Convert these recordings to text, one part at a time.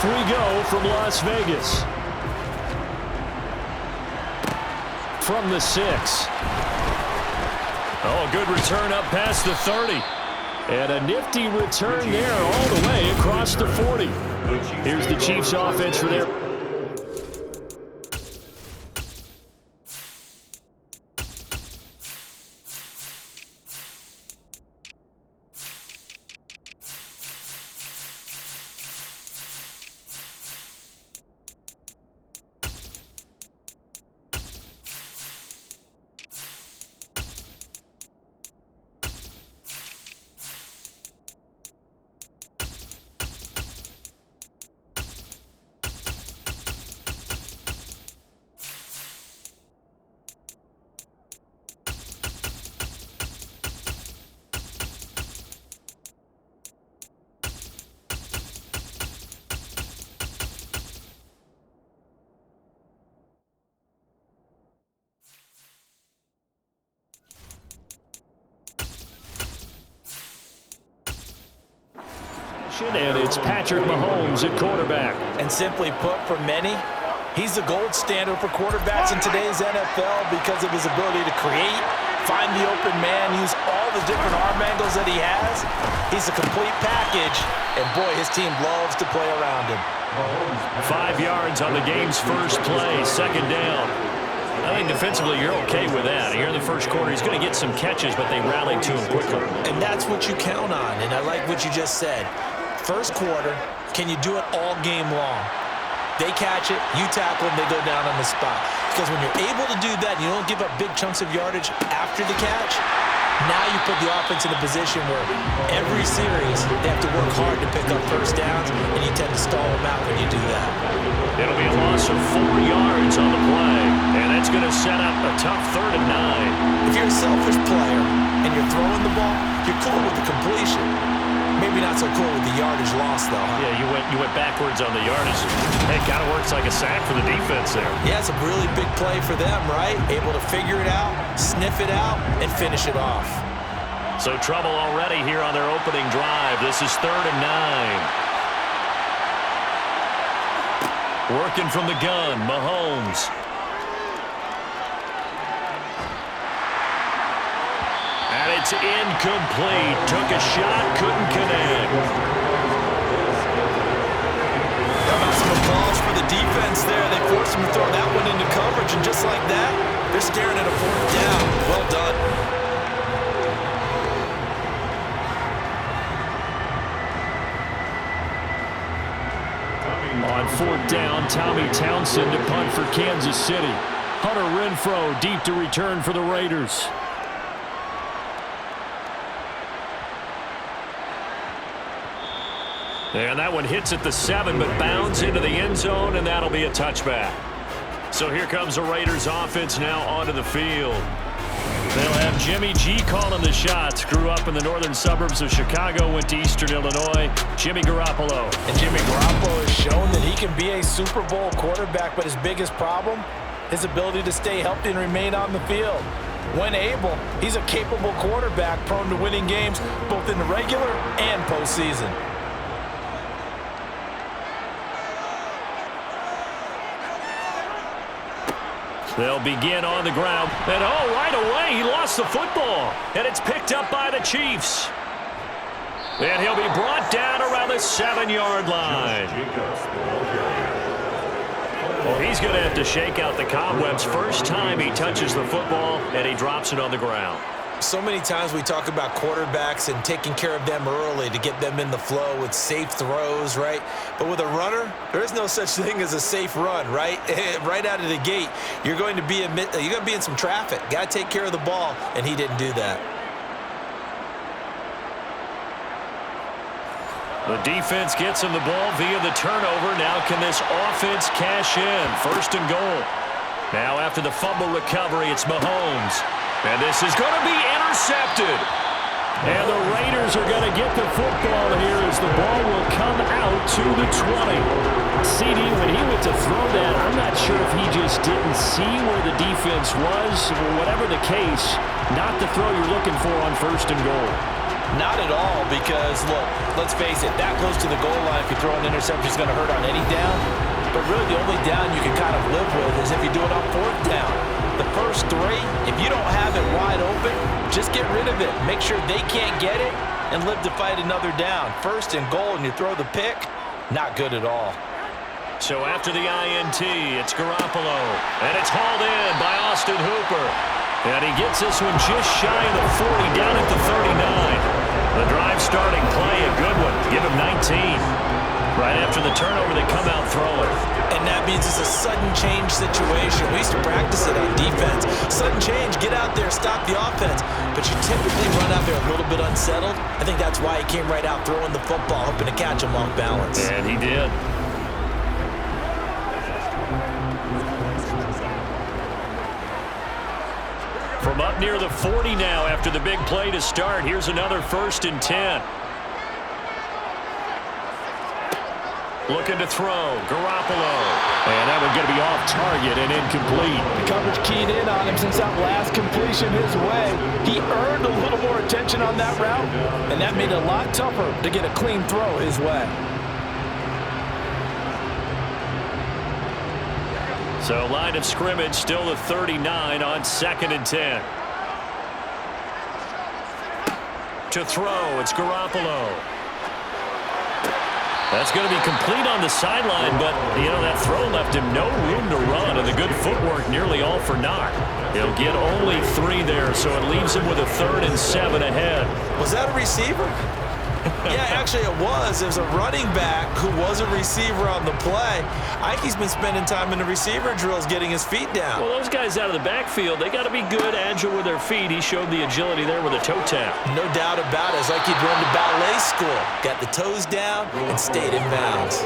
we go from Las Vegas. From the 6. Oh, good return up past the 30. And a nifty return there all the way across the 40. Here's the Chiefs offense for their... And it's Patrick Mahomes at quarterback. And simply put, for many, he's the gold standard for quarterbacks in today's NFL because of his ability to create, find the open man, use all the different arm angles that he has. He's a complete package, and boy, his team loves to play around him. 5 yards on the game's first play, second down. I think defensively you're okay with that. Here in the first quarter, he's going to get some catches, but they rallied to him quickly. And that's what you count on, and I like what you just said. First quarter, can you do it all game long? They catch it, you tackle them, they go down on the spot. Because when you're able to do that, you don't give up big chunks of yardage after the catch, now you put the offense in a position where every series they have to work hard to pick up first downs, and you tend to stall them out when you do that. It'll be a loss of 4 yards on the play, and that's going to set up a tough 3rd and 9. If you're a selfish player and you're throwing the ball, you're cool with the completion. Maybe not so cool with the yardage loss, though. Huh? Yeah, you went backwards on the yardage. It kind of works like a sack for the defense there. Yeah, it's a really big play for them, right? Able to figure it out, sniff it out, and finish it off. So trouble already here on their opening drive. This is 3rd and 9. Working from the gun, Mahomes. And it's incomplete. Took a shot, couldn't connect. How about some applause for the defense there? They forced him to throw that one into coverage, and just like that, they're staring at a 4th down. Well done. On 4th down, Tommy Townsend to punt for Kansas City. Hunter Renfrow deep to return for the Raiders. And that one hits at the 7, but bounds into the end zone, and that'll be a touchback. So here comes the Raiders offense now onto the field. They'll have Jimmy G calling the shots. Grew up in the northern suburbs of Chicago, went to Eastern Illinois. Jimmy Garoppolo. And Jimmy Garoppolo has shown that he can be a Super Bowl quarterback, but his biggest problem, his ability to stay healthy and remain on the field. When able, he's a capable quarterback prone to winning games both in the regular and postseason. They'll begin on the ground. And, oh, right away, he lost the football. And it's picked up by the Chiefs. And he'll be brought down around the 7-yard line. Well, he's going to have to shake out the cobwebs. First time he touches the football, and he drops it on the ground. So many times we talk about quarterbacks and taking care of them early to get them in the flow with safe throws, right? But with a runner, there is no such thing as a safe run, right? Right out of the gate, you're going to be in some traffic. Got to take care of the ball, and he didn't do that. The defense gets him the ball via the turnover. Now can this offense cash in? 1st and goal. Now after the fumble recovery, it's Mahomes. And this is going to be intercepted. And the Raiders are going to get the football here as the ball will come out to the 20. CD, when he went to throw that, I'm not sure if he just didn't see where the defense was, or whatever the case, not the throw you're looking for on 1st and goal. Not at all, because, look, let's face it, that close to the goal line, if you throw an interception, is going to hurt on any down. But really, the only down you can kind of live with is if you do it on fourth down. The first three, if you don't have it wide open, just get rid of it. Make sure they can't get it and live to fight another down. First and goal, and you throw the pick, not good at all. So after the INT, it's Garoppolo, and it's hauled in by Austin Hooper. And he gets this one just shy of the 40, down at the 39. The drive starting play, a good one. Give him 19. Right after the turnover, they come out throwing. And that means it's a sudden change situation. We used to practice it on defense. Sudden change, get out there, stop the offense. But you typically run out there a little bit unsettled. I think that's why he came right out throwing the football, hoping to catch him off balance. And he did. From up near the 40 now after the big play to start. Here's another 1st and 10. Looking to throw. Garoppolo. And that one going to be off target and incomplete. The coverage keyed in on him since that last completion his way. He earned a little more attention on that route, and that made it a lot tougher to get a clean throw his way. So line of scrimmage still the 39 on 2nd and 10. To throw, it's Garoppolo. That's going to be complete on the sideline, but, you know, that throw left him no room to run, and the good footwork nearly all for naught. He'll get only 3 there, so it leaves him with a 3rd and 7 ahead. Was that a receiver? Yeah, actually it was. It was a running back who was a receiver on the play. Ike's been spending time in the receiver drills getting his feet down. Well, those guys out of the backfield, they got to be good, agile with their feet. He showed the agility there with a toe tap. No doubt about it. It's like he'd run to ballet school. Got the toes down and stayed in bounds.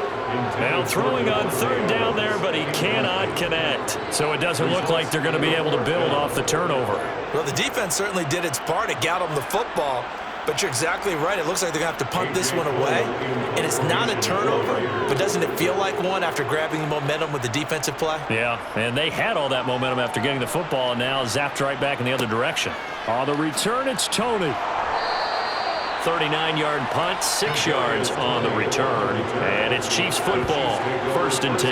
Now throwing on 3rd down there, but he cannot connect. So it doesn't look like they're going to be able to build off the turnover. Well, the defense certainly did its part. It got him the football. But you're exactly right. It looks like they're going to have to punt this one away. And it's not a turnover, but doesn't it feel like one after grabbing the momentum with the defensive play? Yeah, and they had all that momentum after getting the football, and now zapped right back in the other direction. On the return, it's Tony. 39-yard punt, 6 yards on the return. And it's Chiefs football, 1st and 10.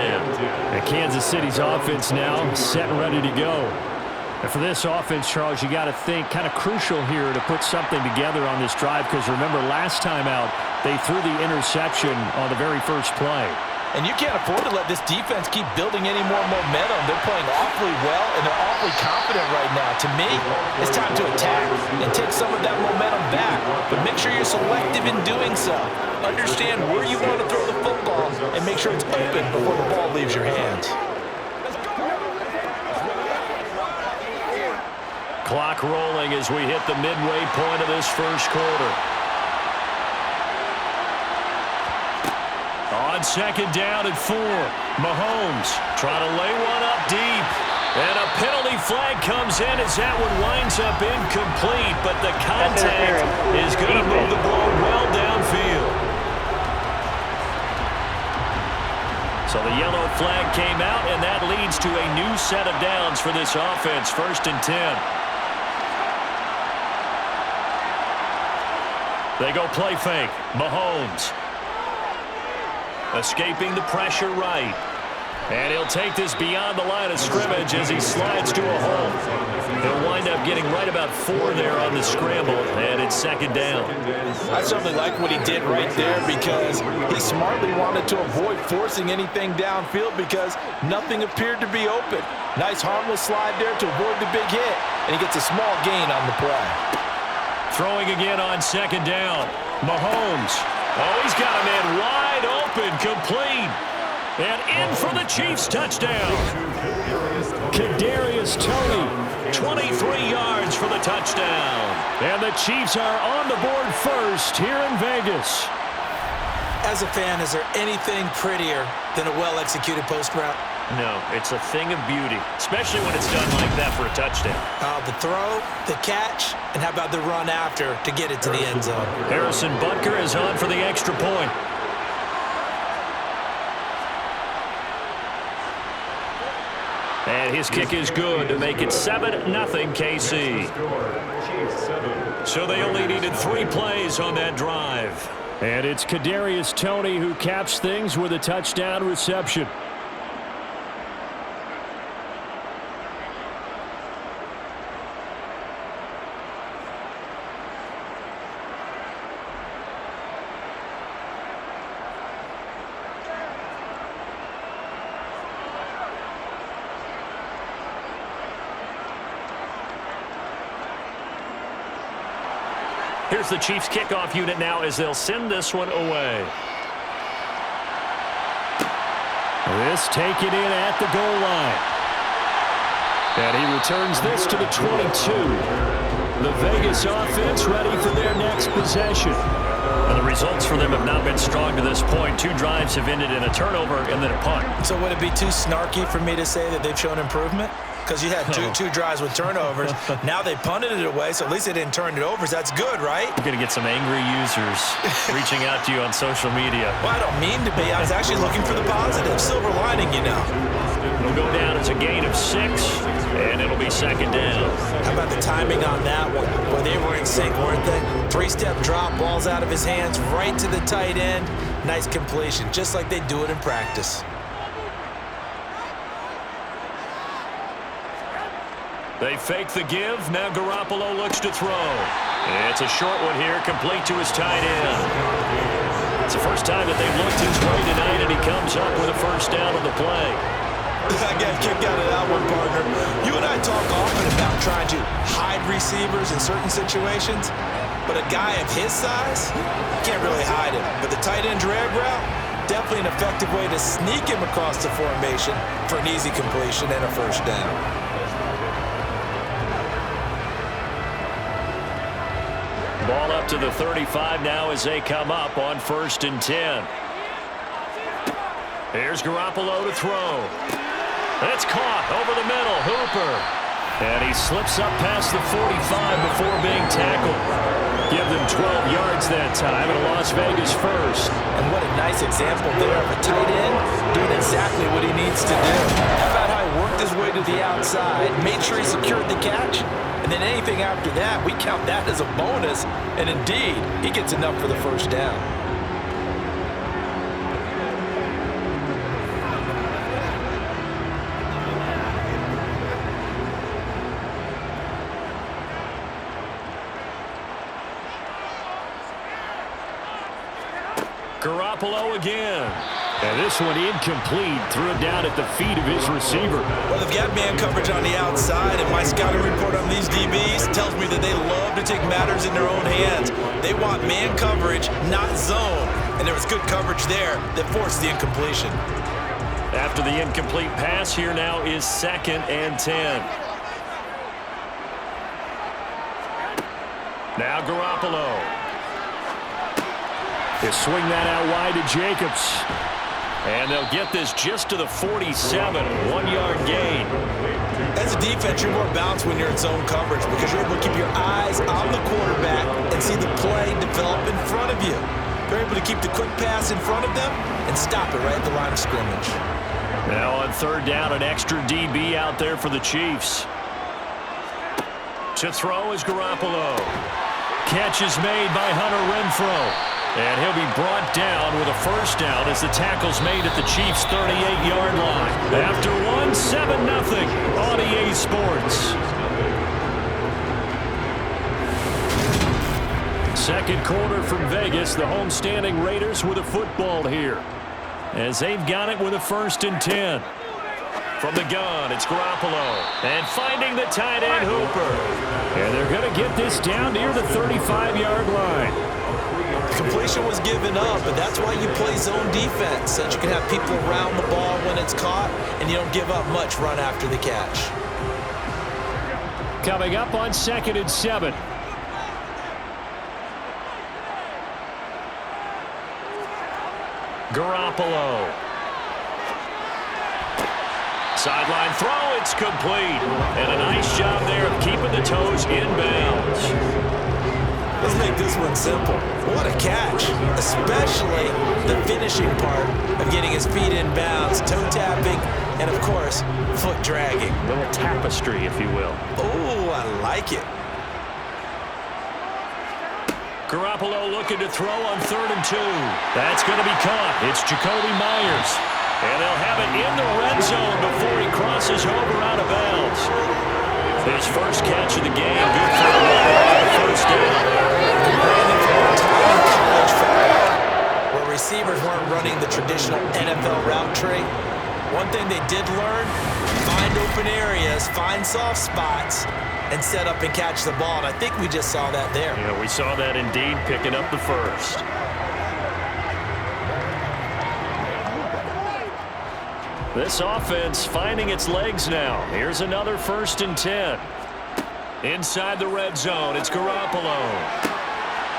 And Kansas City's offense now set and ready to go. And for this offense, Charles, you got to think kind of crucial here to put something together on this drive, because remember last time out, they threw the interception on the very first play. And you can't afford to let this defense keep building any more momentum. They're playing awfully well, and they're awfully confident right now. To me, it's time to attack and take some of that momentum back. But make sure you're selective in doing so. Understand where you want to throw the football and make sure it's open before the ball leaves your hands. Clock rolling as we hit the midway point of this first quarter. On 2nd down at 4, Mahomes trying to lay one up deep. And a penalty flag comes in as that one winds up incomplete, but the contact is going to move the ball well downfield. So the yellow flag came out, and that leads to a new set of downs for this offense, 1st and 10. They go play fake. Mahomes escaping the pressure right. And he'll take this beyond the line of scrimmage as he slides to a hole. He'll wind up getting right about 4 there on the scramble, and it's 2nd down. I certainly like what he did right there, because he smartly wanted to avoid forcing anything downfield because nothing appeared to be open. Nice harmless slide there to avoid the big hit, and he gets a small gain on the play. Throwing again on 2nd down. Mahomes. Oh, he's got a man wide open, complete. And in for the Chiefs touchdown. Kadarius Toney, 23 yards for the touchdown. And the Chiefs are on the board first here in Vegas. As a fan, is there anything prettier than a well-executed post route? No, it's a thing of beauty, especially when it's done like that for a touchdown. The throw, the catch, and how about the run after to get it to the end zone? Harrison Butker is on for the extra point. And his kick is good to make it 7-0 KC. So they only needed 3 plays on that drive. And it's Kadarius Toney who caps things with a touchdown reception. Here's the Chiefs kickoff unit now as they'll send this one away. This taken in at the goal line. And he returns this to the 22. The Vegas offense ready for their next possession. And the results for them have not been strong to this point. 2 drives have ended in a turnover and then a punt. So would it be too snarky for me to say that they've shown improvement? Because you had two drives with turnovers. Now they punted it away, so at least they didn't turn it over. So that's good, right? You're going to get some angry users reaching out to you on social media. Well, I don't mean to be. I was actually looking for the positive. Silver lining, you know. It'll go down as a gain of 6, and it'll be 2nd down. How about the timing on that one? Boy, they were in sync, weren't they? 3-step drop, balls out of his hands, right to the tight end. Nice completion, just like they do it in practice. They fake the give. Now Garoppolo looks to throw. It's a short one here, complete to his tight end. It's the first time that they've looked his way tonight, and he comes up with a 1st down on the play. I got kicked out of that one, partner. You and I talk often about trying to hide receivers in certain situations, but a guy of his size, you can't really hide him. But the tight end drag route, definitely an effective way to sneak him across the formation for an easy completion and a 1st down. Ball up to the 35 now as they come up on 1st and 10. Here's Garoppolo to throw. It's caught over the middle. Hooper. And he slips up past the 45 before being tackled. Give them 12 yards that time, and a Las Vegas 1st. And what a nice example there of a tight end doing exactly what he needs to do. How about how he worked his way to the outside, made sure he secured the catch, and then anything after that, we count that as a bonus. And indeed, he gets enough for the 1st down. Garoppolo again. And this one incomplete. Threw it down at the feet of his receiver. Well, they've got man coverage on the outside, and my scouting report on these DBs tells me that they love to take matters in their own hands. They want man coverage, not zone. And there was good coverage there that forced the incompletion. After the incomplete pass, here now is 2nd and 10. Now Garoppolo. They swing that out wide to Jacobs. And they'll get this just to the 47, 1-yard gain. As a defense, you're more balanced when you're in zone coverage because you're able to keep your eyes on the quarterback and see the play develop in front of you. You're able to keep the quick pass in front of them and stop it right at the line of scrimmage. Now on 3rd down, an extra DB out there for the Chiefs. To throw is Garoppolo. Catch is made by Hunter Renfrow. And he'll be brought down with a 1st down as the tackle's made at the Chiefs' 38-yard line. After one, 7-0 on EA Sports. 2nd quarter from Vegas. The homestanding Raiders with a football here, as they've got it with a 1st and 10. From the gun, it's Garoppolo. And finding the tight end, Hooper. And they're going to get this down near the 35-yard line. Completion was given up, but that's why you play zone defense, so that you can have people around the ball when it's caught, and you don't give up much run after the catch. Coming up on 2nd and 7. Garoppolo. Sideline throw, it's complete. And a nice job there of keeping the toes in bounds. Let's make this one simple. What a catch, especially the finishing part of getting his feet in bounds, toe tapping, and, of course, foot dragging. A little tapestry, if you will. Oh, I like it. Garoppolo looking to throw on 3rd and 2. That's going to be caught. It's Jacoby Myers. And they'll have it in the red zone before he crosses over out of bounds. His first catch of the game, good for a first down. Brandon, from our time in college football, where receivers weren't running the traditional NFL route tree, one thing they did learn, find open areas, find soft spots, and set up and catch the ball. And I think we just saw that there. Yeah, we saw that indeed, picking up the first. This offense finding its legs now. Here's another 1st and 10. Inside the red zone, it's Garoppolo.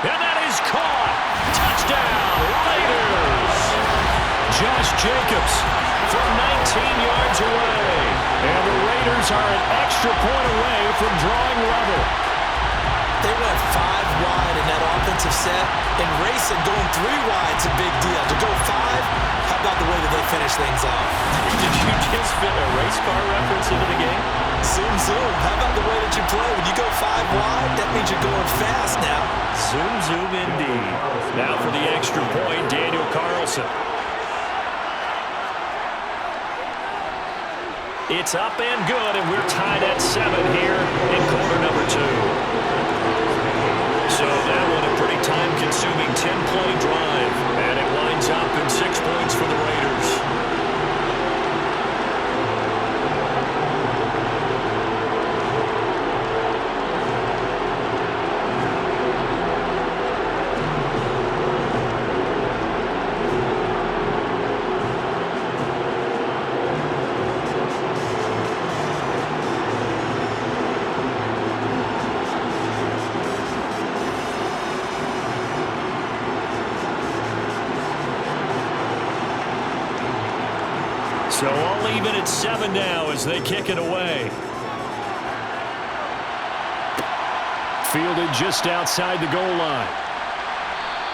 And that is caught. Touchdown, Raiders. Josh Jacobs from 19 yards away. And the Raiders are an extra point away from drawing level. They went 5 wide in that offensive set, and racing going 3 wide's a big deal. To go 5, how about the way that they finish things off? Did you just fit a race car reference into the game? Zoom, zoom. How about the way that you play? When you go 5 wide, that means you're going fast now. Zoom, zoom indeed. Now for the extra point, Daniel Carlson. It's up and good, and we're tied at 7 here in quarter number 2. So that one a pretty time-consuming 10-play drive, and it winds up in 6 points for the Raiders. So all even at 7 now as they kick it away. Fielded just outside the goal line.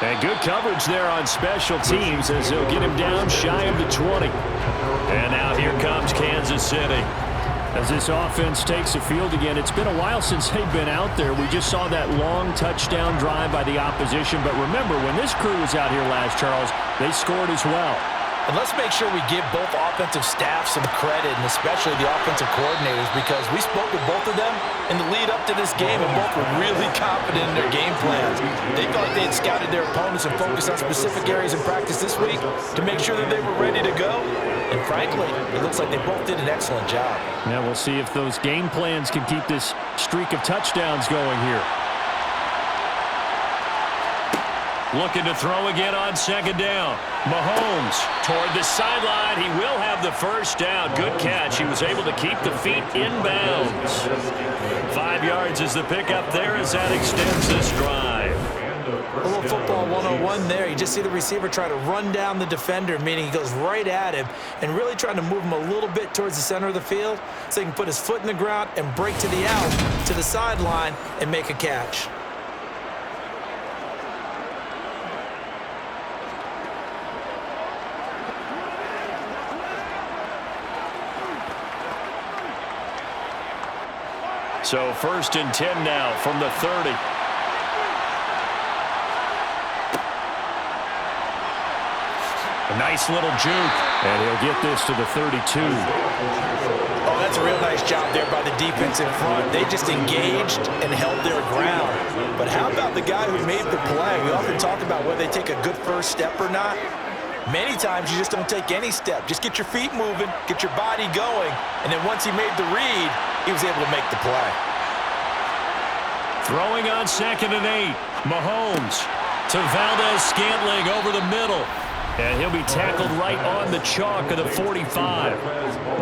And good coverage there on special teams as they'll get him down shy of the 20. And now here comes Kansas City. As this offense takes the field again, it's been a while since they've been out there. We just saw that long touchdown drive by the opposition. But remember, when this crew was out here last, Charles, they scored as well. And let's make sure we give both offensive staffs some credit, and especially the offensive coordinators, because we spoke with both of them in the lead up to this game, and both were really confident in their game plans. They thought they had scouted their opponents and focused on specific areas in practice this week to make sure that they were ready to go. And frankly, it looks like they both did an excellent job. Now we'll see if those game plans can keep this streak of touchdowns going here. Looking to throw again on 2nd down. Mahomes toward the sideline. He will have the first down. Good catch. He was able to keep the feet in bounds. 5 yards is the pickup there as that extends this drive. A little football 101 there. You just see the receiver try to run down the defender, meaning he goes right at him and really trying to move him a little bit towards the center of the field so he can put his foot in the ground and break to the out, to the sideline, and make a catch. So 1st and 10 now from the 30. A nice little juke, and he'll get this to the 32. Oh, that's a real nice job there by the defense in front. They just engaged and held their ground. But how about the guy who made the play? We often talk about whether they take a good first step or not. Many times you just don't take any step. Just get your feet moving, get your body going, and then once he made the read, he was able to make the play. Throwing on 2nd and 8. Mahomes to Valdez-Scantling over the middle. And he'll be tackled right on the chalk of the 45.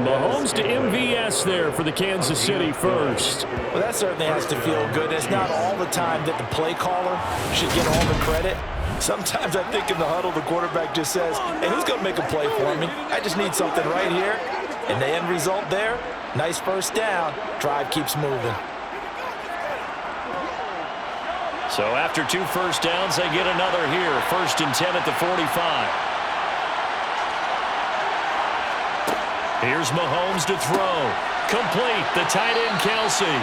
Mahomes to MVS there for the Kansas City first. Well, that certainly has to feel good. It's not all the time that the play caller should get all the credit. Sometimes I think in the huddle, the quarterback just says, hey, who's going to make a play for me? I just need something right here. And the end result there, nice first down. Drive keeps moving. So after 2 first downs, they get another here. 1st and 10 at the 45. Here's Mahomes to throw. Complete. The tight end, Kelsey.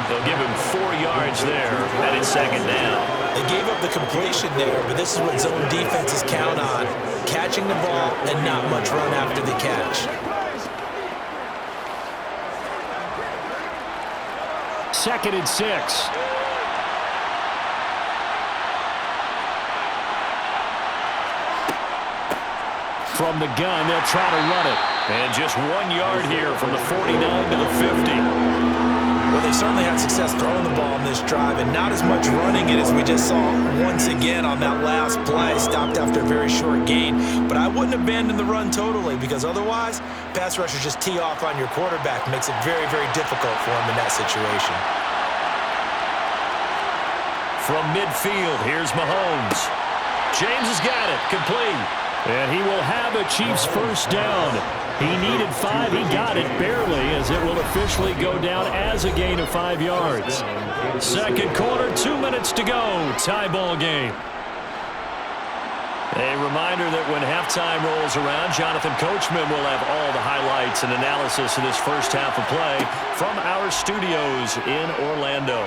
They'll give him 4 yards there, and it's second down. They gave up the completion there, but this is what zone defenses count on. Catching the ball and not much run after the catch. Second and 6. From the gun, they'll try to run it. And just 1 yard here from the 49 to the 50. Well, they certainly had success throwing the ball on this drive and not as much running it as we just saw once again on that last play. Stopped after a very short gain. But I wouldn't abandon the run totally because otherwise, pass rushers just tee off on your quarterback. Makes it very, very difficult for him in that situation. From midfield, here's Mahomes. James has got it. Complete. And he will have a Chiefs first down. He needed 5. He got it barely as it will officially go down as a gain of 5 yards. Second quarter, 2 minutes to go. Tie ball game. A reminder that when halftime rolls around, Jonathan Coachman will have all the highlights and analysis of this first half of play from our studios in Orlando.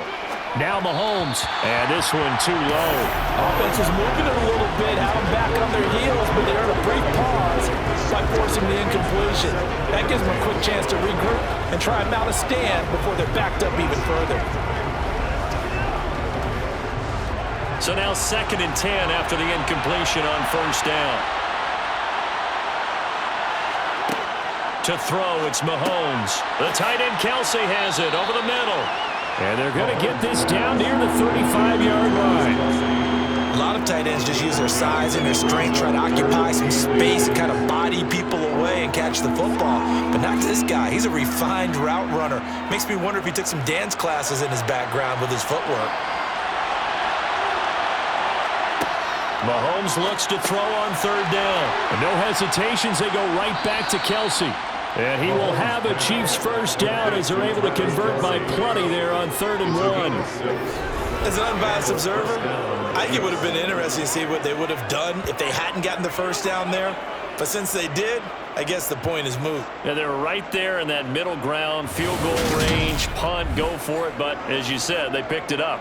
Now Mahomes, and this one too low. Offense is moving it a little bit, have them back on their heels, but they earn a brief pause by forcing the incompletion. That gives them a quick chance to regroup and try and mount a stand before they're backed up even further. So now second and 10 after the incompletion on first down. To throw, it's Mahomes. The tight end Kelsey has it over the middle. And they're going to get this down near the 35-yard line. A lot of tight ends just use their size and their strength, try to occupy some space and kind of body people away and catch the football. But not this guy. He's a refined route runner. Makes me wonder if he took some dance classes in his background with his footwork. Mahomes looks to throw on third down. And no hesitations, they go right back to Kelsey. And he will have a Chiefs first down as they're able to convert by plenty there on 3rd and 1. As an unbiased observer, I think it would have been interesting to see what they would have done if they hadn't gotten the first down there. But since they did, I guess the point is moot. Yeah, they were right there in that middle ground, field goal range, punt, go for it. But as you said, they picked it up.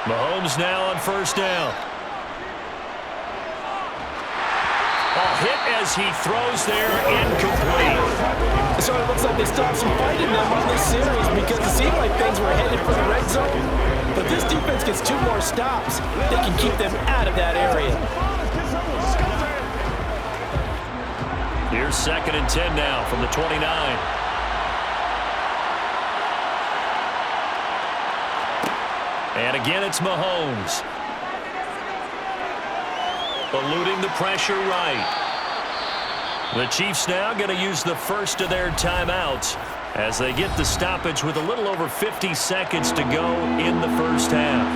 Mahomes now on first down. Hit as he throws there, incomplete. So it looks like they stopped some fight in them on this series because it seemed like things were headed for the red zone. But this defense gets 2 more stops. They can keep them out of that area. Here's 2nd and 10 now from the 29. And again, it's Mahomes. Eluding the pressure right. The Chiefs now going to use the first of their timeouts as they get the stoppage with a little over 50 seconds to go in the first half.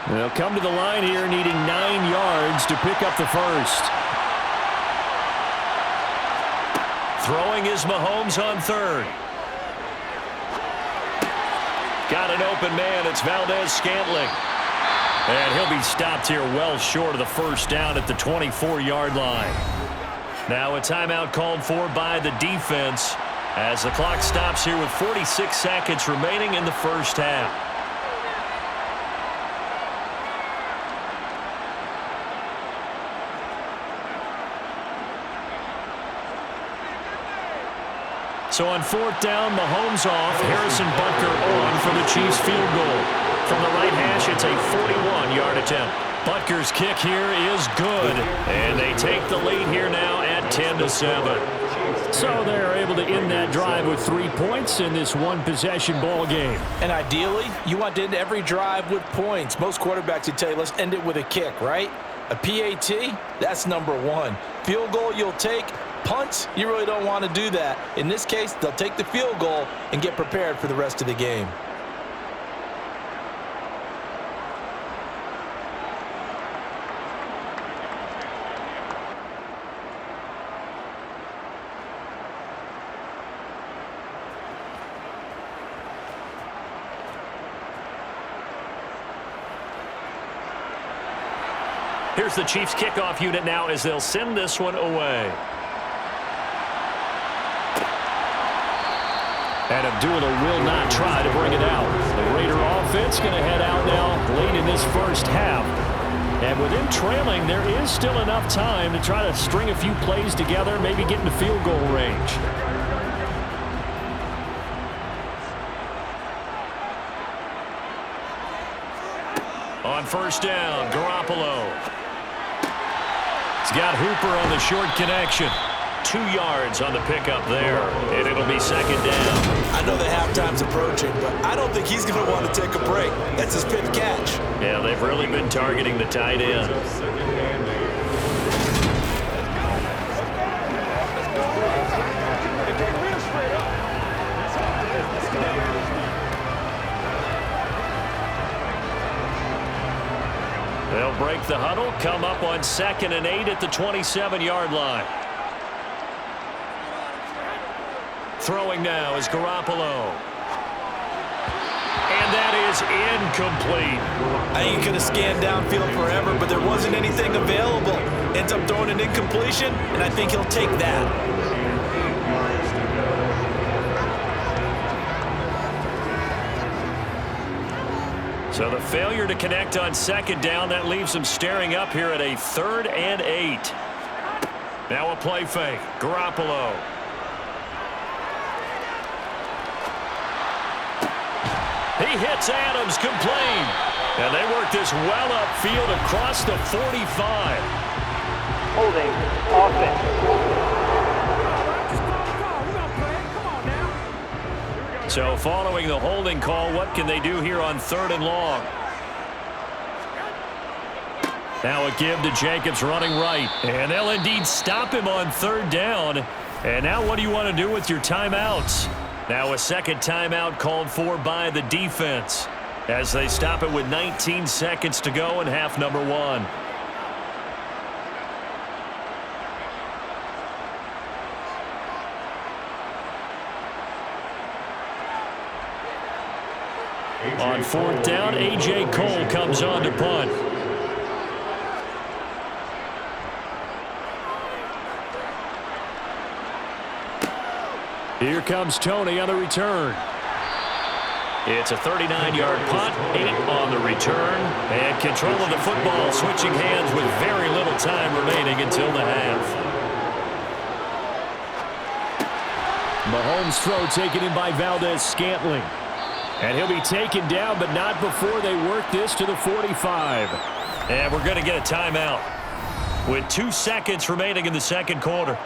They'll come to the line here needing 9 yards to pick up the first. Throwing is Mahomes on third. Got an open man. It's Valdez-Scantling. And he'll be stopped here well short of the first down at the 24-yard line. Now a timeout called for by the defense as the clock stops here with 46 seconds remaining in the first half. So on fourth down, Mahomes off, Harrison Butker on for the Chiefs field goal. From the right hash, it's a 41-yard attempt. Butker's kick here is good, and they take the lead here now at 10-7. So they're able to end that drive with 3 points in this one-possession ball game. And ideally, you want to end every drive with points. Most quarterbacks would tell you, let's end it with a kick, right? A PAT, that's number 1. Field goal you'll take. Punts, you really don't want to do that. In this case, they'll take the field goal and get prepared for the rest of the game. Here's the Chiefs kickoff unit now as they'll send this one away. And Abdullah will not try to bring it out. The Raider offense going to head out now late in this first half. And with them trailing, there is still enough time to try to string a few plays together, maybe get into field goal range. On first down, Garoppolo. He's got Hooper on the short connection. 2 yards on the pickup there, and it'll be second down. I know the halftime's approaching, but I don't think he's going to want to take a break. That's his pin catch. Yeah, they've really been targeting the tight end. They'll break the huddle, come up on 2nd and 8 at the 27-yard line. Throwing now is Garoppolo. And that is incomplete. I think he could have scanned downfield forever, but there wasn't anything available. Ends up throwing an incompletion, and I think he'll take that. So the failure to connect on 2nd down, that leaves them staring up here at a 3rd and 8. Now a play fake. Garoppolo. He hits Adams, complete. And they work this well upfield across the 45. Holding offense. So following the holding call, what can they do here on 3rd and long? Now a give to Jacobs running right. And they'll indeed stop him on 3rd down. And now what do you want to do with your timeouts? Now a second timeout called for by the defense as they stop it with 19 seconds to go in half number 1. On 4th down, A.J. Cole comes on to punt. Here comes Tony on the return. It's a 39-yard punt, 8 on the return, and control of the football switching hands with very little time remaining until the half. Mahomes' throw taken in by Valdez-Scantling. And he'll be taken down, but not before they work this to the 45. And we're going to get a timeout with 2 seconds remaining in the second quarter.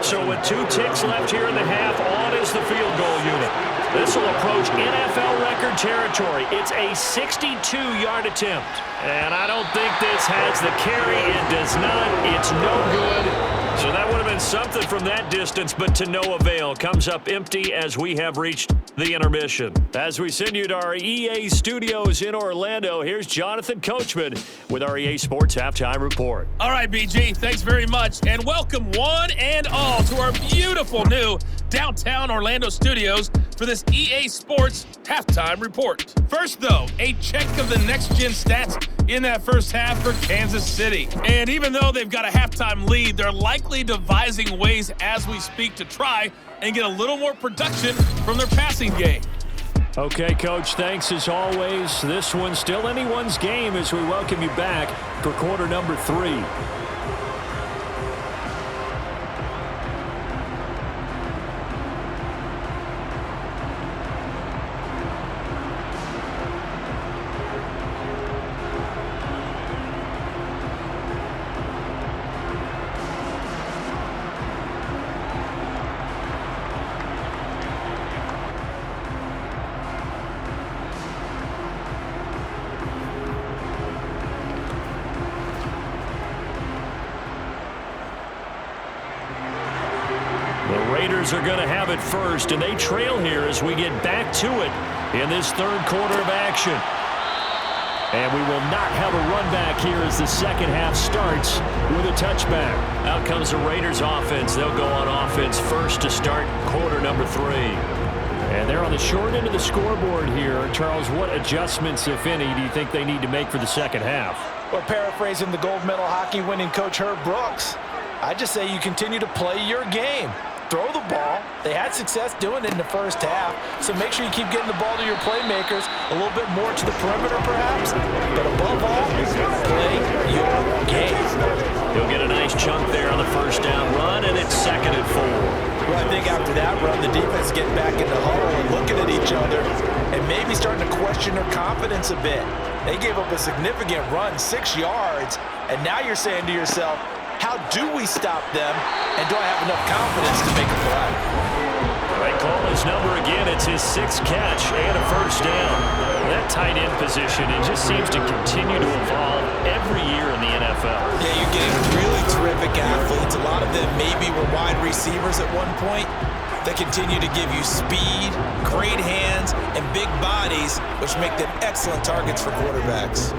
So with 2 ticks left here in the half, on is the field goal unit. This will approach NFL record territory. It's a 62-yard attempt. And I don't think this has the carry. It does not. It's no good. So that would have been something from that distance, but to no avail. Comes up empty as we have reached the intermission. As we send you to our EA studios in Orlando, here's Jonathan Coachman with our EA Sports Halftime Report. All right, BG, thanks very much. And welcome one and all to our beautiful new downtown Orlando studios for this EA Sports Halftime Report. First, though, a check of the next-gen stats in that first half for Kansas City. And even though they've got a halftime lead, they're likely devising ways as we speak to try and get a little more production from their passing game. Okay, Coach, thanks as always. This one's still anyone's game as we welcome you back for quarter number 3. Are going to have it first, and they trail here as we get back to it in this third quarter of action. And we will not have a run back here as the second half starts with a touchback. Out comes the Raiders offense. They'll go on offense first to start quarter number 3. And they're on the short end of the scoreboard here. Charles, what adjustments, if any, do you think they need to make for the second half? Well, paraphrasing the gold medal hockey winning coach Herb Brooks, I just say you continue to play your game. Throw the ball. They had success doing it in the first half, so make sure you keep getting the ball to your playmakers, a little bit more to the perimeter perhaps, but above all, play your game. He'll get a nice chunk there on the first down run, and it's 2nd and 4. Well, I think after that run, the defense getting back in the huddle and looking at each other and maybe starting to question their confidence a bit. They gave up a significant run, 6 yards, and now you're saying to yourself, how do we stop them, and do I have enough confidence to make a play? They call his number again. It's his 6th catch and a first down. That tight end position, it just seems to continue to evolve every year in the NFL. Yeah, you're getting really terrific athletes. A lot of them maybe were wide receivers at one point that continue to give you speed, great hands, and big bodies, which make them excellent targets for quarterbacks.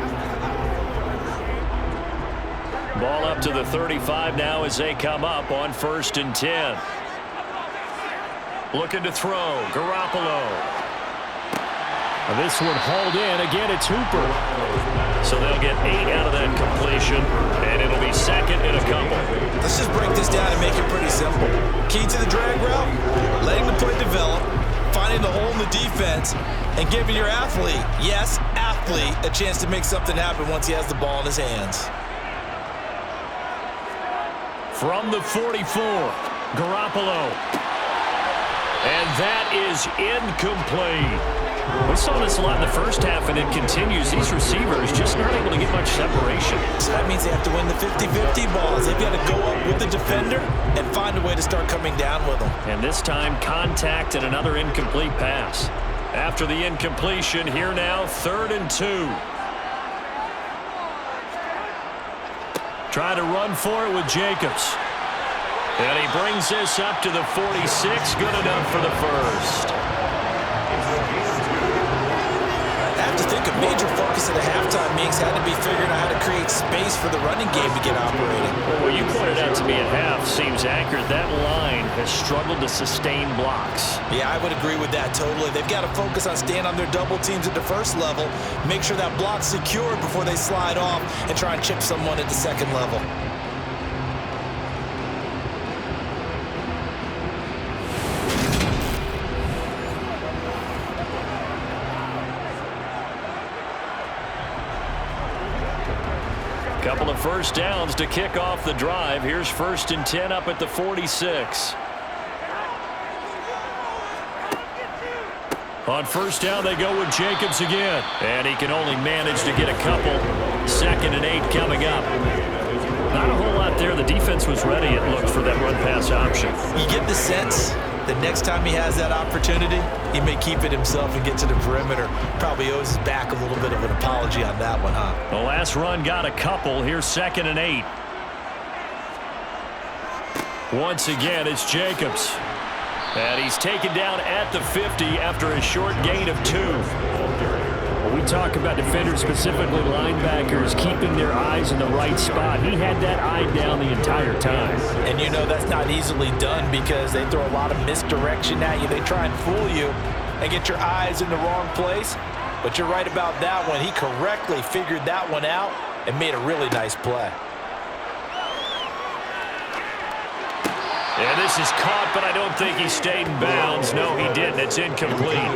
Ball up to the 35 now as they come up on 1st and 10. Looking to throw. Garoppolo. This one hauled in. Again, it's Hooper. So they'll get 8 out of that completion, and it'll be 2nd and a couple. Let's just break this down and make it pretty simple. Key to the drag route, letting the play develop, finding the hole in the defense, and giving your athlete, yes, athlete, a chance to make something happen once he has the ball in his hands. From the 44, Garoppolo. And that is incomplete. We saw this a lot in the first half, and it continues. These receivers just not able to get much separation. So that means they have to win the 50-50 balls. They've got to go up with the defender and find a way to start coming down with them. And this time, contact and another incomplete pass. After the incompletion, here now, 3rd and 2. Try to run for it with Jacobs. And he brings this up to the 46. Good enough for the first. I have to think a major focus of the halftime meetings had to be figuring out how to create space for the running game to get operating. Well, what you pointed out to me at half seems accurate. That line has struggled to sustain blocks. Yeah, I would agree with that totally. They've got to focus on staying on their double teams at the first level, make sure that block's secured before they slide off and try and chip someone at the second level. Couple of first downs to kick off the drive. Here's 1st and 10 up at the 46. On first down, they go with Jacobs again. And he can only manage to get a couple. 2nd and 8 coming up. Not a whole lot there. The defense was ready, it looked, for that run-pass option. You get the sense that next time he has that opportunity, he may keep it himself and get to the perimeter. Probably owes his back a little bit of an apology on that one, huh? The last run got a couple. Here's 2nd and 8. Once again, it's Jacobs. And he's taken down at the 50 after a short gain of 2. When we talk about defenders, specifically linebackers, keeping their eyes in the right spot, he had that eye down the entire time. And you know that's not easily done because they throw a lot of misdirection at you. They try and fool you and get your eyes in the wrong place. But you're right about that one. He correctly figured that one out and made a really nice play. And this is caught, but I don't think he stayed in bounds. No, he didn't. It's incomplete.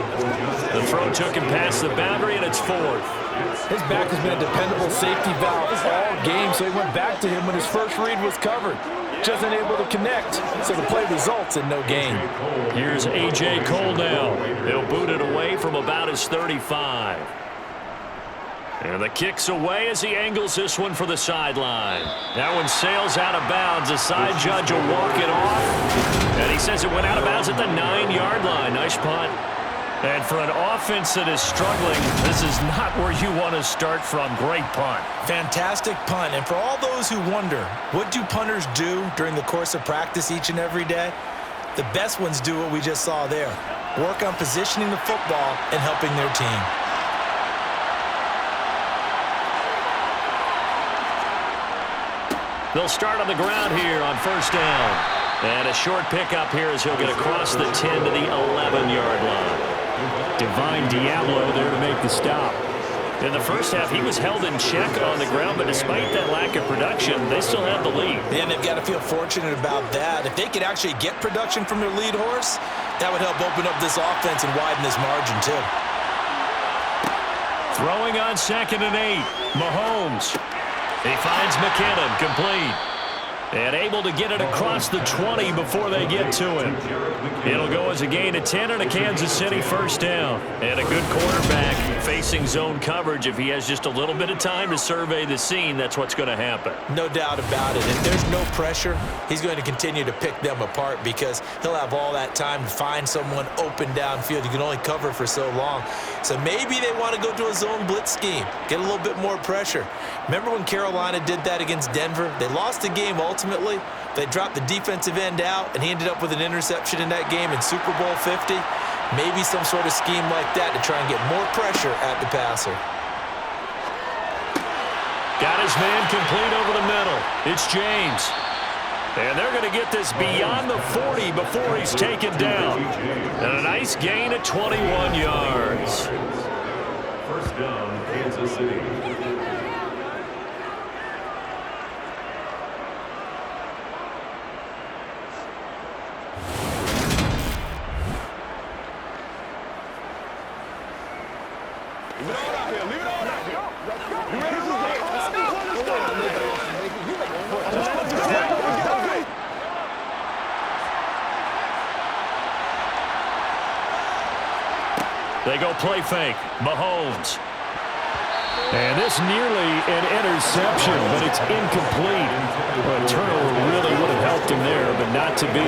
The throw took him past the boundary, and it's 4th. His back has been a dependable safety valve all game, so he went back to him when his first read was covered. Just unable to connect, so the play results in no gain. Here's A.J. Cole now. He'll boot it away from about his 35. And the kick's away as he angles this one for the sideline. That one sails out of bounds. The side judge will walk it off. And he says it went out of bounds at the 9-yard line. Nice punt. And for an offense that is struggling, this is not where you want to start from. Great punt. Fantastic punt. And for all those who wonder, what do punters do during the course of practice each and every day? The best ones do what we just saw there. Work on positioning the football and helping their team. They'll start on the ground here on first down. And a short pickup here as he'll get across the 10 to the 11-yard line. Divine Diablo there to make the stop. In the first half, he was held in check on the ground, but despite that lack of production, they still have the lead. And they've got to feel fortunate about that. If they could actually get production from their lead horse, that would help open up this offense and widen this margin, too. Throwing on 2nd and 8, Mahomes. He finds McKinnon, complete. And able to get it across the 20 before they get to him. It'll go as a gain of 10 and a Kansas City first down. And a good quarterback facing zone coverage. If he has just a little bit of time to survey the scene, that's what's going to happen. No doubt about it. If there's no pressure, he's going to continue to pick them apart because he'll have all that time to find someone open downfield. You can only cover for so long. So maybe they want to go to a zone blitz scheme, get a little bit more pressure. Remember when Carolina did that against Denver? They lost the game ultimately. They dropped the defensive end out, and he ended up with an interception in that game in Super Bowl 50. Maybe some sort of scheme like that to try and get more pressure at the passer. Got his man complete over the middle. It's James. And they're going to get this beyond the 40 before he's taken down. And a nice gain of 21 yards. First down, Kansas City. They go play fake. Mahomes. And this nearly an interception, but it's incomplete. A turnover really would have helped him there, but not to be.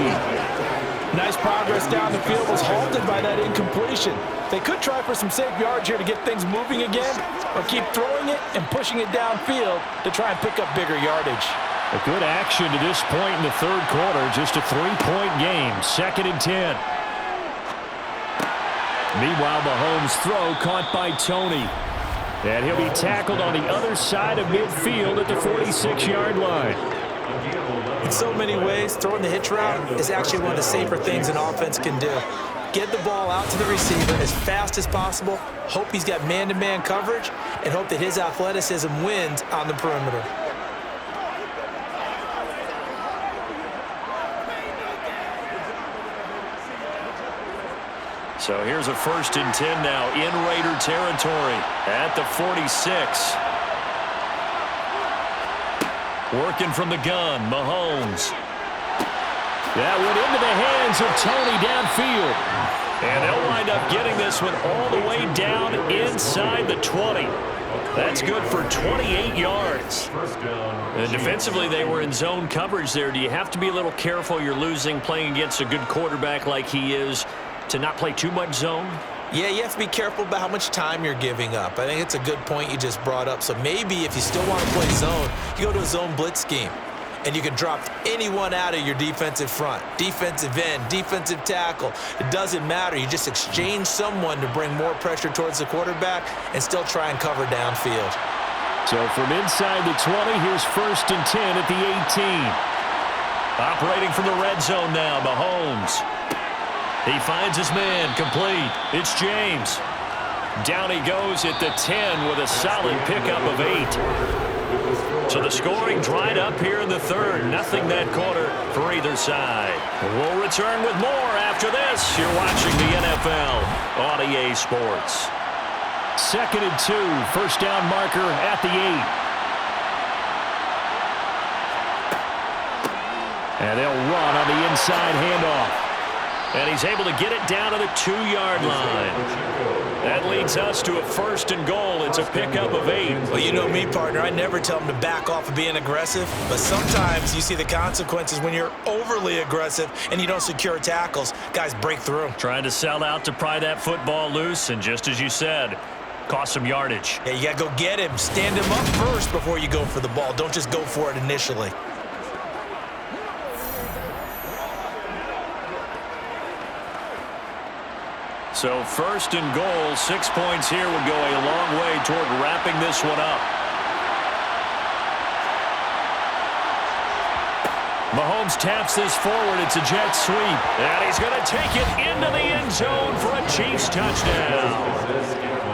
Nice progress down the field was halted by that incompletion. They could try for some safe yards here to get things moving again, or keep throwing it and pushing it downfield to try and pick up bigger yardage. A good action to this point in the third quarter. Just a 3-point game. 2nd and 10. Meanwhile, Mahomes' throw caught by Tony. And he'll be tackled on the other side of midfield at the 46-yard line. In so many ways, throwing the hitch route is actually one of the safer things an offense can do. Get the ball out to the receiver as fast as possible, hope he's got man-to-man coverage, and hope that his athleticism wins on the perimeter. So here's a 1st and 10 now in Raider territory at the 46. Working from the gun, Mahomes. That went into the hands of Tony downfield. And they'll wind up getting this one all the way down inside the 20. That's good for 28 yards. And defensively, they were in zone coverage there. Do you have to be a little careful? You're losing playing against a good quarterback like he is to not play too much zone? Yeah, you have to be careful about how much time you're giving up. I think it's a good point you just brought up. So maybe if you still want to play zone, you go to a zone blitz scheme. And you can drop anyone out of your defensive front, defensive end, defensive tackle. It doesn't matter. You just exchange someone to bring more pressure towards the quarterback and still try and cover downfield. So from inside the 20, here's 1st and 10 at the 18. Operating from the red zone now, Mahomes. He finds his man, complete. It's James. Down he goes at the 10 with a solid pickup of 8. So the scoring dried up here in the third. Nothing that quarter for either side. We'll return with more after this. You're watching the NFL on EA Sports. 2nd and 2, first down marker at the 8. And they'll run on the inside handoff. And he's able to get it down to the 2-yard line. That leads us to a 1st and goal. It's a pickup of 8. Well, you know me, partner. I never tell them to back off of being aggressive. But sometimes you see the consequences when you're overly aggressive and you don't secure tackles. Guys break through. Trying to sell out to pry that football loose. And just as you said, cost some yardage. Yeah, you got to go get him. Stand him up first before you go for the ball. Don't just go for it initially. So 1st and goal, 6 points here would go a long way toward wrapping this one up. Mahomes taps this forward. It's a jet sweep. And he's going to take it into the end zone for a Chiefs touchdown.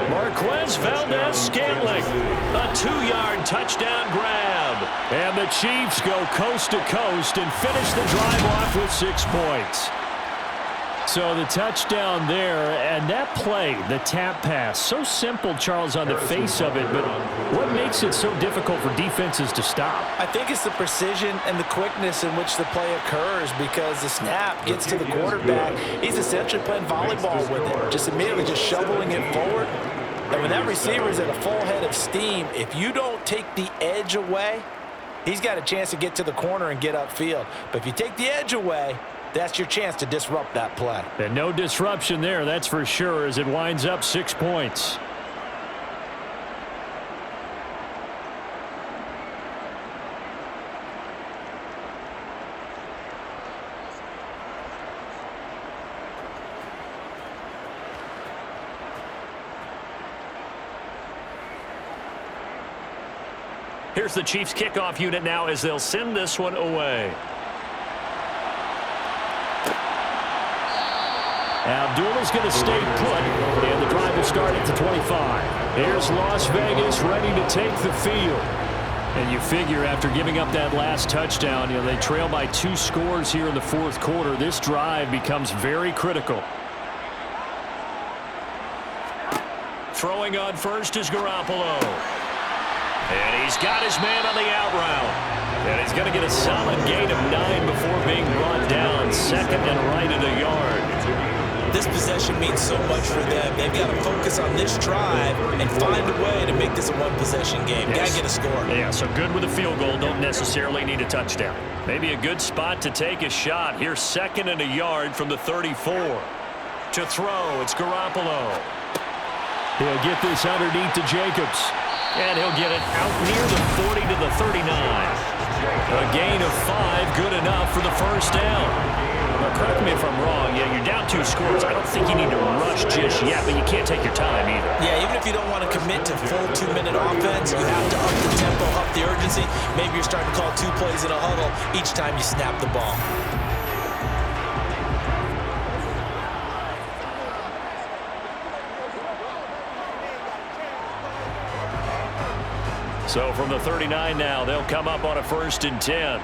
Marquez Valdez-Scantling, a 2-yard touchdown grab. And the Chiefs go coast to coast and finish the drive off with 6 points. So the touchdown there, and that play, the tap pass, so simple, Charles, on the face of it, but what makes it so difficult for defenses to stop? I think it's the precision and the quickness in which the play occurs, because the snap gets to the quarterback. He's essentially playing volleyball with it, just immediately just shoveling it forward. And when that receiver is at a full head of steam, if you don't take the edge away, he's got a chance to get to the corner and get upfield. But if you take the edge away, that's your chance to disrupt that play. And no disruption there, that's for sure, as it winds up 6 points. Here's the Chiefs kickoff unit now as they'll send this one away. Abdullah's going to stay put, and the drive will start at the 25. Here's Las Vegas ready to take the field. And you figure after giving up that last touchdown, they trail by 2 scores here in the fourth quarter. This drive becomes very critical. Throwing on first is Garoppolo. And he's got his man on the out route. And he's going to get a solid gain of 9 before being brought down. Second and right at a yard. This possession means so much for them. They've got to focus on this drive and find a way to make this a one-possession game. Yes. Got to get a score. Yeah, so good with a field goal. Don't necessarily need a touchdown. Maybe a good spot to take a shot. Here's second and a yard from the 34. To throw, it's Garoppolo. He'll get this underneath to Jacobs. And he'll get it out near the 40 to the 39. A gain of 5, good enough for the first down. Now, correct me if I'm wrong. Yeah, you're down 2 scores. I don't think you need to rush just yet, but you can't take your time either. Yeah, even if you don't want to commit to full 2-minute offense, you have to up the tempo, up the urgency. Maybe you're starting to call 2 plays in a huddle each time you snap the ball. So from the 39 now, they'll come up on a 1st and 10.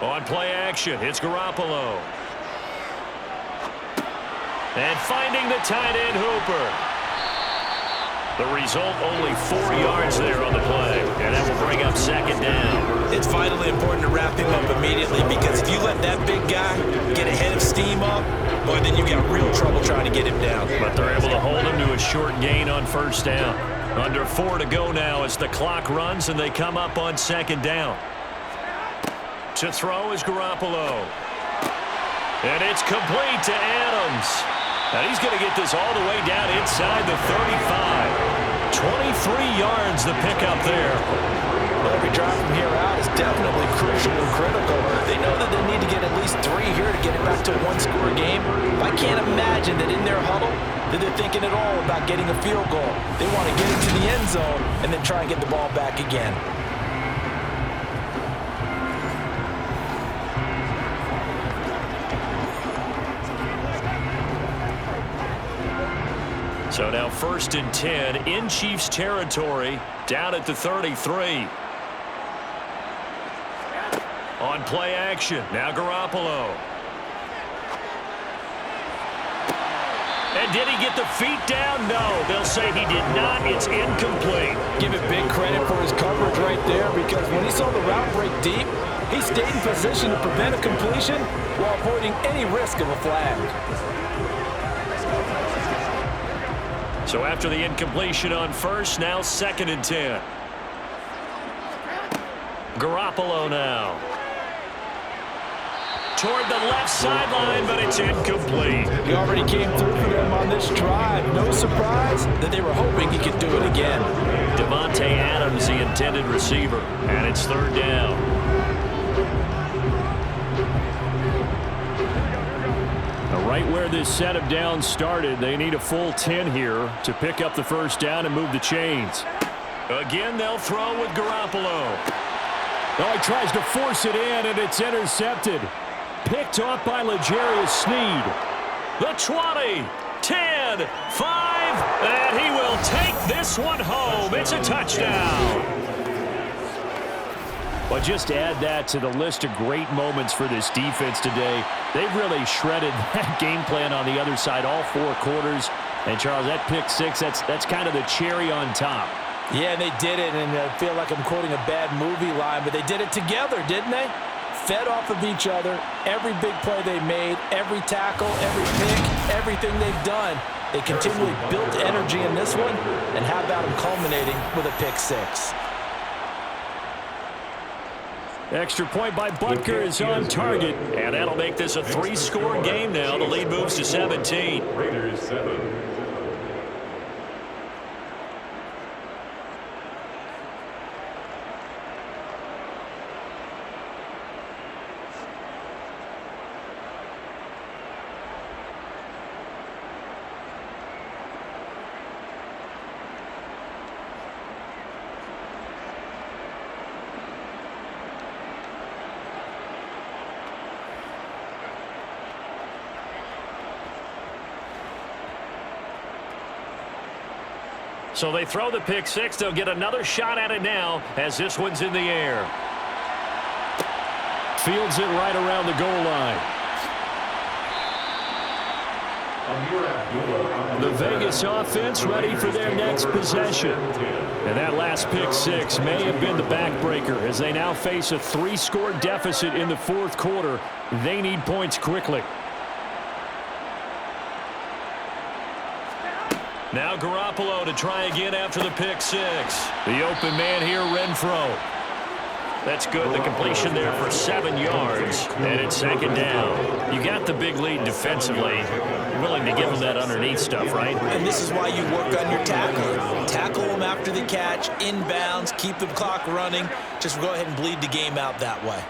On play action, it's Garoppolo. And finding the tight end Hooper. The result, only 4 yards there on the play. And that will bring up second down. It's vitally important to wrap him up immediately, because if you let that big guy get a head of steam up, boy, then you've got real trouble trying to get him down. But they're able to hold him to a short gain on 1st down. Under 4 to go now as the clock runs and they come up on 2nd down. To throw is Garoppolo. And it's complete to Adams. And he's going to get this all the way down inside the 35. 23 yards the pickup there. Well, every drive from here out is definitely crucial and critical. They know that they need to get at least 3 here to get it back to a 1-score game. I can't imagine that in their huddle that they're thinking at all about getting a field goal. They want to get into the end zone and then try and get the ball back again. So now 1st and 10 in Chiefs territory, down at the 33. On play action, now Garoppolo. And did he get the feet down? No, they'll say he did not. It's incomplete. Give it big credit for his coverage right there, because when he saw the route break deep, he stayed in position to prevent a completion while avoiding any risk of a flag. So after the incompletion on 1st, now 2nd and 10. Garoppolo now. Toward the left sideline, but it's incomplete. He already came through for them on this drive. No surprise that they were hoping he could do it again. Devontae Adams, the intended receiver, and it's 3rd down. Right where this set of downs started, they need a full 10 here to pick up the 1st down and move the chains. Again, they'll throw with Garoppolo. Oh, he tries to force it in, and it's intercepted. Picked off by L'Jarius Sneed. The 20, 10, 5, and he will take this one home. It's a touchdown. Well, just add that to the list of great moments for this defense today. They've really shredded that game plan on the other side all 4 quarters. And, Charles, that pick 6, that's kind of the cherry on top. Yeah, and they did it, and I feel like I'm quoting a bad movie line, but they did it together, didn't they? Fed off of each other, every big play they made, every tackle, every pick, everything they've done. They continually built energy in this one, and how about them culminating with a pick 6? Extra point by Butker is on target. And that'll make this a 3-score game now. The lead moves to 17. Raiders 7. So they throw the pick 6. They'll get another shot at it now as this one's in the air. Fields it right around the goal line. The Vegas offense ready for their next possession. And that last pick 6 may have been the backbreaker as they now face a 3-score deficit in the 4th quarter. They need points quickly. Now Garoppolo to try again after the pick 6. The open man here, Renfro. That's good. The completion there for 7 yards. And it's 2nd down. You got the big lead defensively. You're willing to give them that underneath stuff, right? And this is why you work on your tackling. Tackle them after the catch, inbounds, keep the clock running. Just go ahead and bleed the game out that way.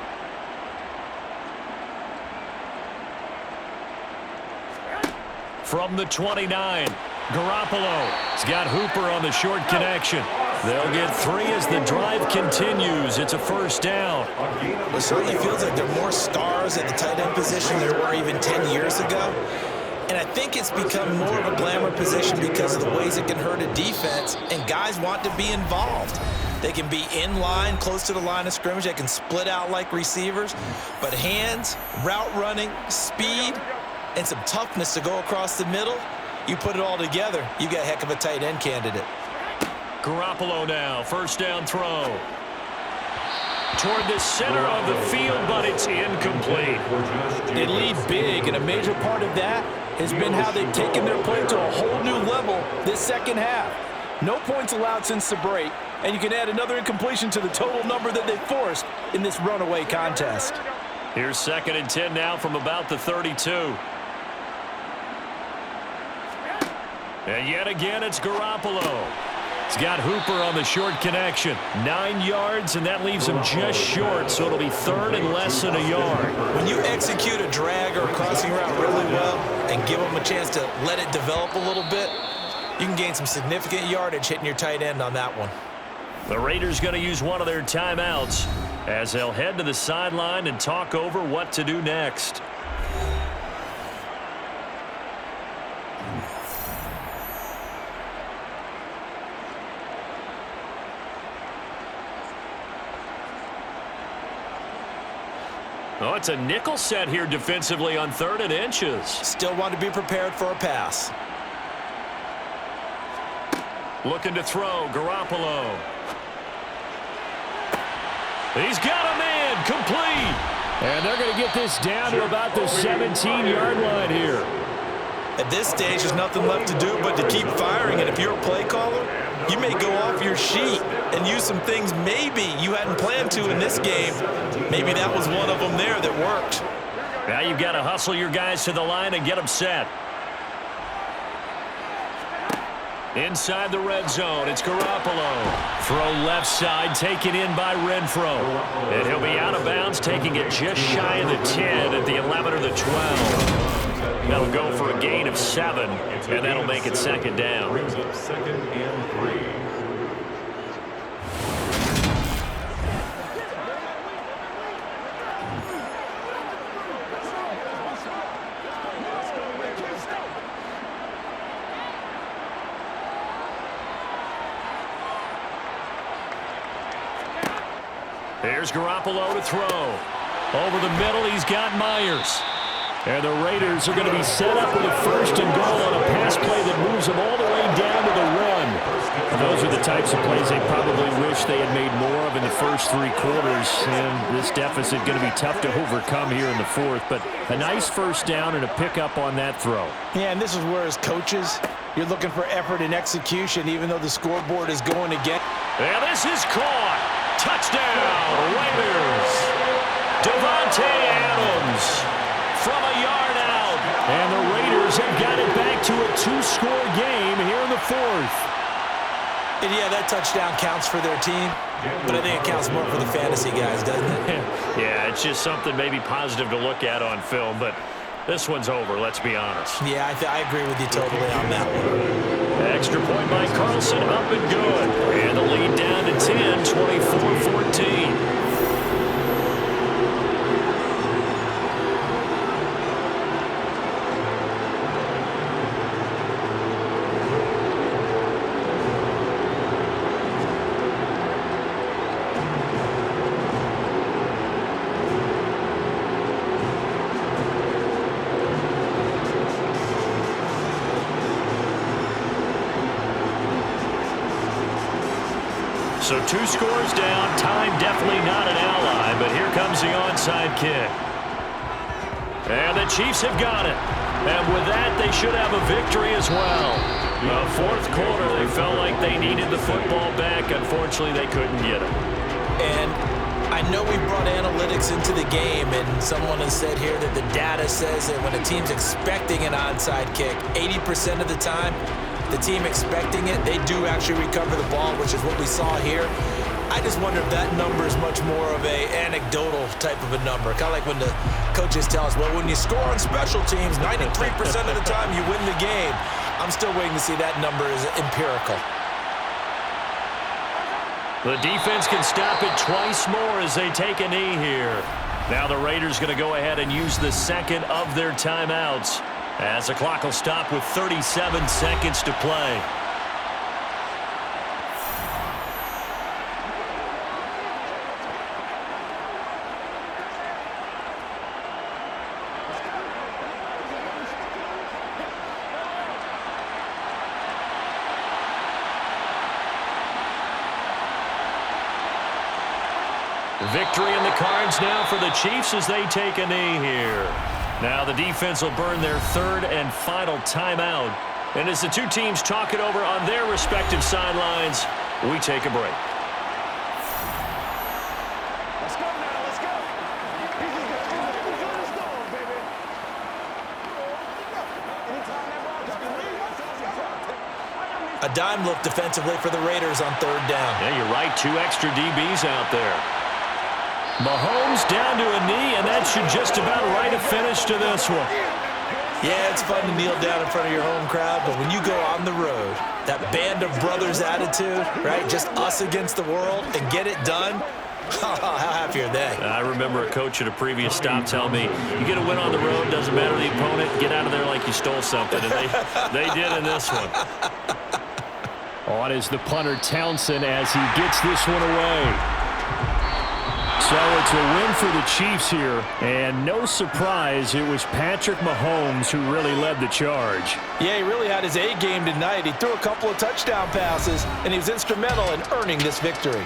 From the 29. Garoppolo has got Hooper on the short connection. They'll get 3 as the drive continues. It's a 1st down. It certainly feels like there are more stars at the tight end position than there were even 10 years ago. And I think it's become more of a glamour position because of the ways it can hurt a defense, and guys want to be involved. They can be in line, close to the line of scrimmage. They can split out like receivers. But hands, route running, speed, and some toughness to go across the middle, you put it all together, you got a heck of a tight end candidate. Garoppolo now, 1st down throw. Toward the center of the field, but it's incomplete. They lead big, and a major part of that has been how they've taken their play to a whole new level this 2nd half. No points allowed since the break, and you can add another incompletion to the total number that they forced in this runaway contest. Here's 2nd and 10 now from about the 32. And yet again, it's Garoppolo. He's got Hooper on the short connection. 9 yards, and that leaves him just short, so it'll be 3rd and less than a yard. When you execute a drag or a crossing route really well and give them a chance to let it develop a little bit, you can gain some significant yardage hitting your tight end on that one. The Raiders going to use one of their timeouts as they'll head to the sideline and talk over what to do next. Oh, it's a nickel set here defensively on 3rd and inches. Still want to be prepared for a pass. Looking to throw, Garoppolo. He's got a man, complete. And they're going to get this down to about the 17-yard line here. At this stage, there's nothing left to do but to keep firing. And if you're a play caller, you may go off your sheet and use some things maybe you hadn't planned to in this game. Maybe that was one of them there that worked. Now you've got to hustle your guys to the line and get them set. Inside the red zone, it's Garoppolo. Throw left side, taken in by Renfro. And he'll be out of bounds, taking it just shy of the 10 at the 11 or the 12. That'll go for a gain of 7, and that'll make it 2nd down. Brings up 2nd and 3. Here's Garoppolo to throw. Over the middle, he's got Myers. And the Raiders are going to be set up with a 1st and goal on a pass play that moves them all the way down to the run. And those are the types of plays they probably wish they had made more of in the first 3 quarters. And this deficit going to be tough to overcome here in the 4th. But a nice 1st down and a pickup on that throw. Yeah, and this is where as coaches, you're looking for effort and execution, even though the scoreboard is going again. And this is caught. Touchdown, Raiders. Devontae Adams from a yard out. And the Raiders have got it back to a 2-score game here in the 4th. And yeah, that touchdown counts for their team, but I think it counts more for the fantasy guys, doesn't it? Yeah, it's just something maybe positive to look at on film, but this one's over, let's be honest. Yeah, I agree with you totally on that one. Extra point by Carlson, up and good. And the lead down to 10, 24-14. So 2 scores down, time definitely not an ally, but here comes the onside kick. And the Chiefs have got it. And with that, they should have a victory as well. The 4th quarter, they felt like they needed the football back. Unfortunately, they couldn't get it. And I know we brought analytics into the game, and someone has said here that the data says that when a team's expecting an onside kick, 80% of the time, the team expecting it, they do actually recover the ball, which is what we saw here. I just wonder if that number is much more of a anecdotal type of a number. Kind of like when the coaches tell us, well, when you score on special teams, 93% of the time you win the game. I'm still waiting to see that number is empirical. The defense can stop it twice more as they take a knee here. Now the Raiders going to go ahead and use the 2nd of their timeouts, as the clock will stop with 37 seconds to play. Victory in the cards now for the Chiefs as they take a knee here. Now the defense will burn their 3rd and final timeout. And as the 2 teams talk it over on their respective sidelines, we take a break. Let's go now, let's go. Let's go, baby. A dime look defensively for the Raiders on 3rd down. Yeah, you're right. 2 extra DBs out there. Mahomes down to a knee, and that should just about write a finish to this one. Yeah, it's fun to kneel down in front of your home crowd, but when you go on the road, that band of brothers attitude, right, just us against the world, and get it done, how happy are they? I remember a coach at a previous stop telling me, you get a win on the road, doesn't matter the opponent, get out of there like you stole something, and they did in this one. On is the punter Townsend as he gets this one away. So it's a win for the Chiefs here, and no surprise, it was Patrick Mahomes who really led the charge. Yeah, he really had his A game tonight. He threw a couple of touchdown passes, and he was instrumental in earning this victory.